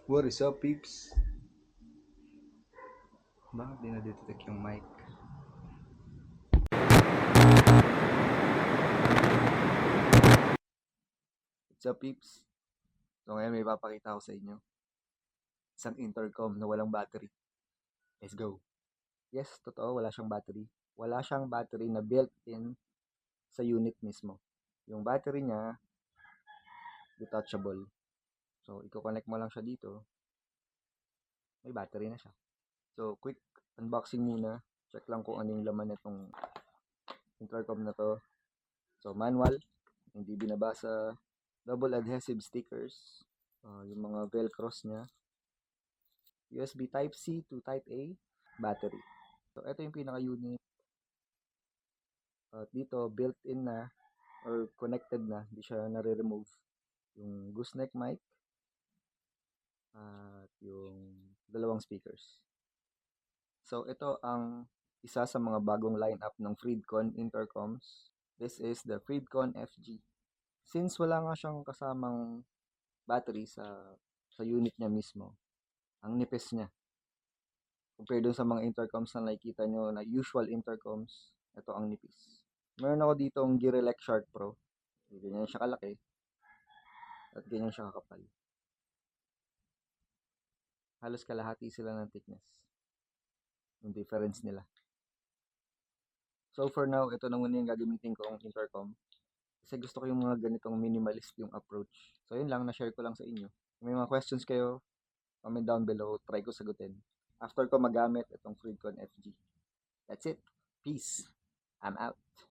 What is up, peeps? Bakit di na-detect yung mic? What's up, peeps? So ngayon may papakita ko sa inyo. Isang intercom na walang battery. Let's go. Yes, totoo, wala siyang battery. Wala siyang battery na built-in sa unit mismo. Yung battery niya, detachable. So, i-connect mo lang siya dito. May battery na siya. So, quick unboxing muna. Check lang kung ano yung laman nitong intercom na to. So, manual. Hindi binabasa. Double adhesive stickers. Yung mga velcros niya. USB Type-C to Type-A. Battery. So, ito yung pinaka-unit. At dito, built-in na or connected na. Hindi siya nare-remove. Yung gooseneck mic at yung dalawang speakers. So, ito ang isa sa mga bagong lineup ng Freedcon intercoms. This is the Freedcon FG. Since wala nga siyang kasamang battery sa unit niya mismo, ang nipis niya. Compared dun sa mga intercoms na nakikita nyo na usual intercoms, ito ang nipis. Meron ako dito ang Girelec Shark Pro. Ganyan siya kalaki. At ganyan siya kakapal. Halos kalahati sila ng thickness. Yung difference nila. So for now, ito na muna yung gagamitin kong intercom. Kasi gusto ko yung mga ganitong minimalist yung approach. So yun lang, na-share ko lang sa inyo. Kung may mga questions kayo, comment down below. Try ko sagutin. After ko magamit itong Freedcon FG. That's it. Peace. I'm out.